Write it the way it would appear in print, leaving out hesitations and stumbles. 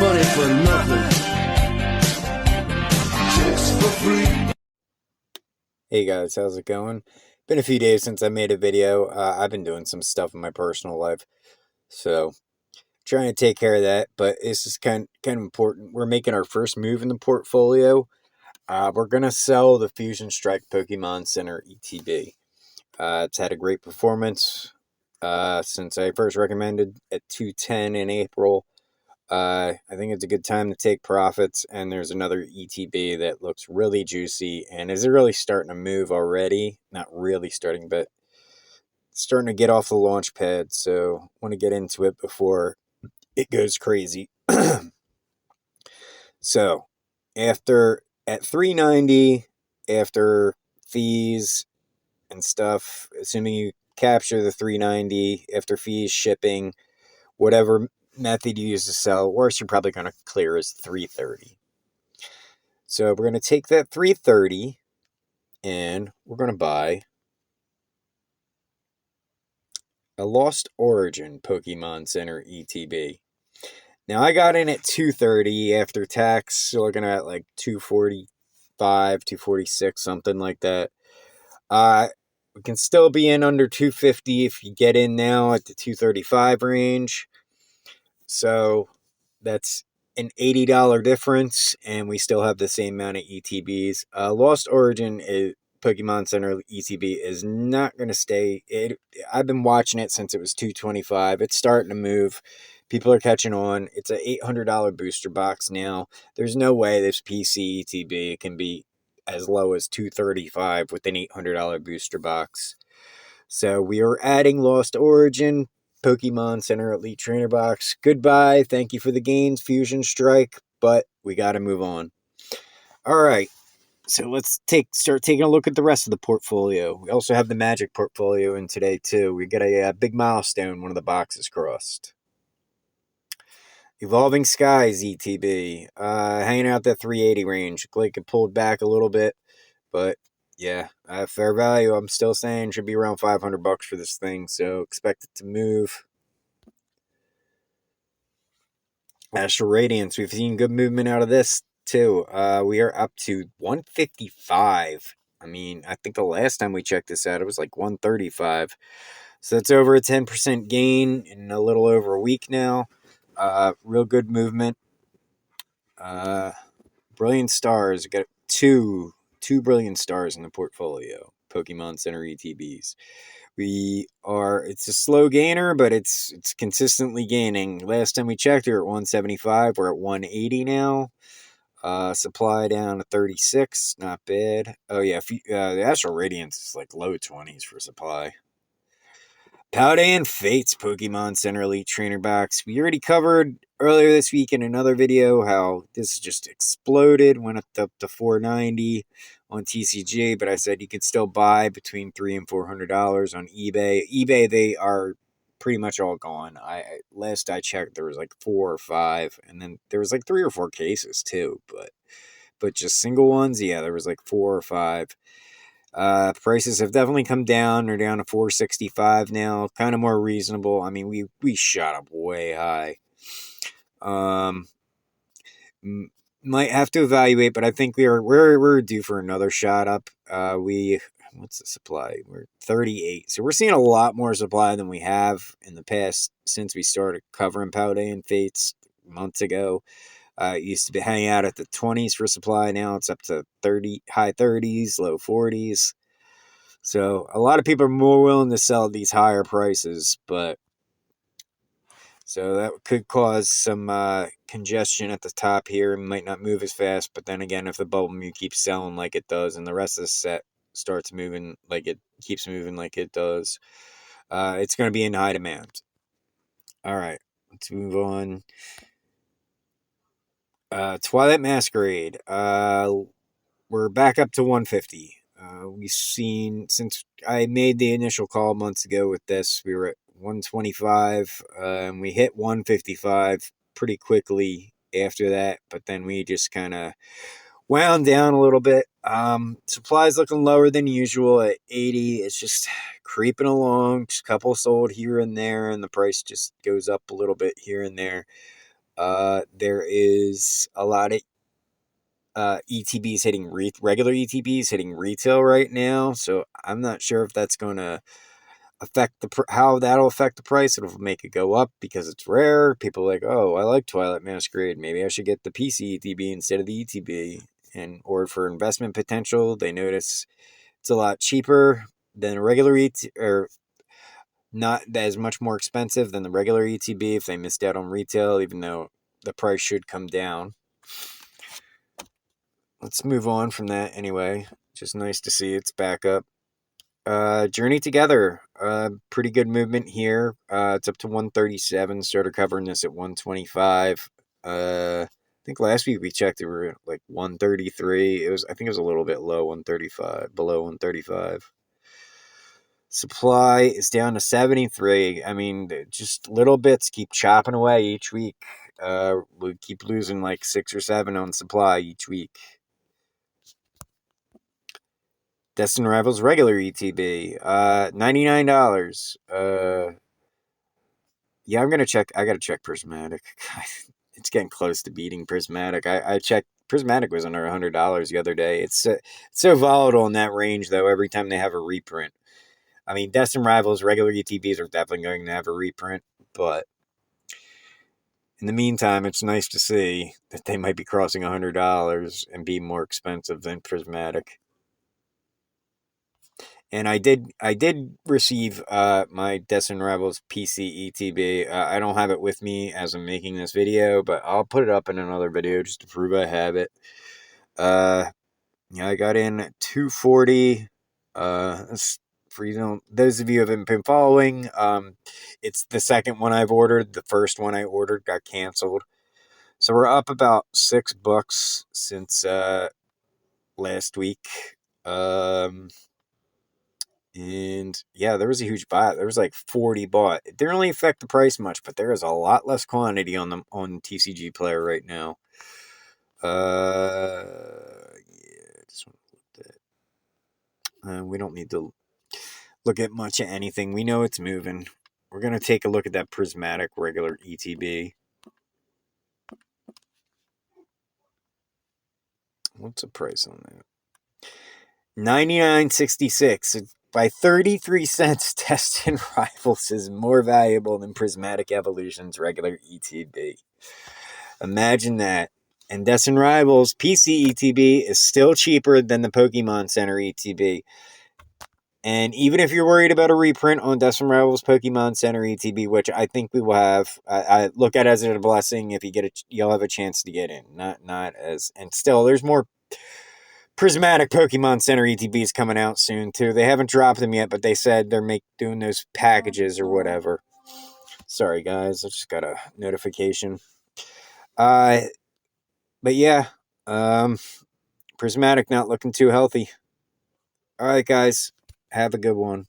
money for nothing. Chicks for free. Hey guys, how's it going? Been a few days since I made a video. I've been doing some stuff in my personal life, so trying to take care of that. But this is kind of important. We're making our first move in the portfolio. We're gonna sell the Fusion Strike Pokemon Center ETB. It's had a great performance since I first recommended at 210 in April. I think it's a good time to take profits, and there's another ETB that looks really juicy and is really starting to move already. Not really starting, but starting to get off the launch pad, so want to get into it before it goes crazy. So, after at 390, after fees and stuff, assuming you capture the 390 after fees, shipping, whatever method you use to sell, worst you're probably going to clear is 330. So we're going to take that 330 and we're going to buy a Lost Origin Pokemon Center ETB. Now I got in at 230 after tax, so looking at like 245, 246, something like that. We can still be in under 250 if you get in now at the 235 range. So that's an $80 difference, and we still have the same amount of ETBs. Lost Origin Pokemon Center ETB is not going to stay. I've been watching it since it was 225. It's starting to move. People are catching on. It's an $800 booster box now. There's no way this PC ETB can be as low as 235 with an $800 booster box. So we are adding Lost Origin Pokemon Center Elite Trainer Box. Goodbye. Thank you for the gains, Fusion Strike, but we got to move on. All right. So let's start taking a look at the rest of the portfolio. We also have the Magic portfolio in today too. We got a big milestone, one of the boxes crossed. Evolving Skies ETB, hanging out that 380 range. Like it pulled back a little bit, but yeah, fair value. I'm still saying should be around $500 for this thing, so expect it to move. Astral Radiance, we've seen good movement out of this too. We are up to 155. I mean, I think the last time we checked this out, it was like 135. So that's over a 10% gain in a little over a week now. Real good movement. Brilliant Stars, got two Brilliant Stars in the portfolio. Pokemon Center ETBs. It's a slow gainer, but it's consistently gaining. Last time we checked, we were at 175. We're at 180 now. Supply down to 36. Not bad. Oh, yeah. The Astral Radiance is like low 20s for supply. Paldean Fates Pokemon Center Elite Trainer Box. We already covered earlier this week in another video how this just exploded, went up to 490 on TCG, but I said you could still buy between $300 and $400 on eBay. eBay, they are pretty much all gone. Last I checked, there was like 4 or 5, and then there was like 3 or 4 cases too, but just single ones, yeah, there was like 4 or 5. Prices have definitely come down. They're down to 465 now, kind of more reasonable. I mean, we shot up way high. Might have to evaluate, but I think we're due for another shot up. What's the supply? We're 38, so we're seeing a lot more supply than we have in the past since we started covering Paldean Fates months ago. It used to be hanging out at the 20s for supply. Now it's up to high 30s, low 40s. So a lot of people are more willing to sell at these higher prices, but so that could cause some congestion at the top here. It might not move as fast, but then again, if the bubble mu keeps selling like it does and the rest of the set starts moving like it keeps moving like it does, it's going to be in high demand. All right, let's move on. Twilight Masquerade. We're back up to 150. We've seen, since I made the initial call months ago with this, we were at 125, and we hit 155 pretty quickly after that, but then we just kind of wound down a little bit. Supplies looking lower than usual at 80. It's just creeping along, just a couple sold here and there, and the price just goes up a little bit here and there. There is a lot of ETBs hitting regular ETBs hitting retail right now, so I'm not sure if that's going to affect how that'll affect the price. It'll make it go up because it's rare. People are like, oh, I like Twilight Masquerade. Maybe I should get the PC ETB instead of the ETB. And or for investment potential, they notice it's a lot cheaper than a regular or not as much more expensive than the regular ETB if they missed out on retail, even though the price should come down. Let's move on from that anyway. Just nice to see it's back up. Journey Together, pretty good movement here. It's up to 137. Started covering this at 125. I think last week we checked, it were like 133. I think it was a little bit low, 135, below 135. Supply is down to 73. I mean, just little bits keep chopping away each week. We keep losing like 6 or 7 on supply each week. Destined Rivals regular ETB, $99. Yeah, I'm gonna check. I gotta check Prismatic. It's getting close to beating Prismatic. I checked. Prismatic was under $100 the other day. It's so volatile in that range though. Every time they have a reprint, I mean, Destined Rivals regular ETBs are definitely going to have a reprint, but in the meantime, it's nice to see that they might be crossing $100 and be more expensive than Prismatic. And I did receive my Destined Rivals PC ETB. I don't have it with me as I'm making this video, but I'll put it up in another video just to prove I have it. I got in at 240. For those of you who haven't been following, it's the second one I've ordered. The first one I ordered got canceled. So we're up about $6 since last week. And yeah, there was a huge buy. There was like 40 bought. It didn't really affect the price much, but there is a lot less quantity on TCG Player right now. Yeah, just want to look at that. We don't need to look at much of anything. We know it's moving. We're gonna take a look at that Prismatic regular ETB. What's the price on that? $99.66. By 33 cents, Destined Rivals is more valuable than Prismatic Evolution's regular ETB. Imagine that. And Destined Rivals PC ETB is still cheaper than the Pokemon Center ETB. And even if you're worried about a reprint on Destined Rivals Pokemon Center ETB, which I think we will have, I look at it as a blessing. If you get it, you'll have a chance to get in. Not as, and still, there's more Prismatic Pokemon Center ETBs coming out soon too. They haven't dropped them yet, but they said they're doing those packages or whatever. Sorry guys, I just got a notification. But yeah, Prismatic not looking too healthy. All right guys, have a good one.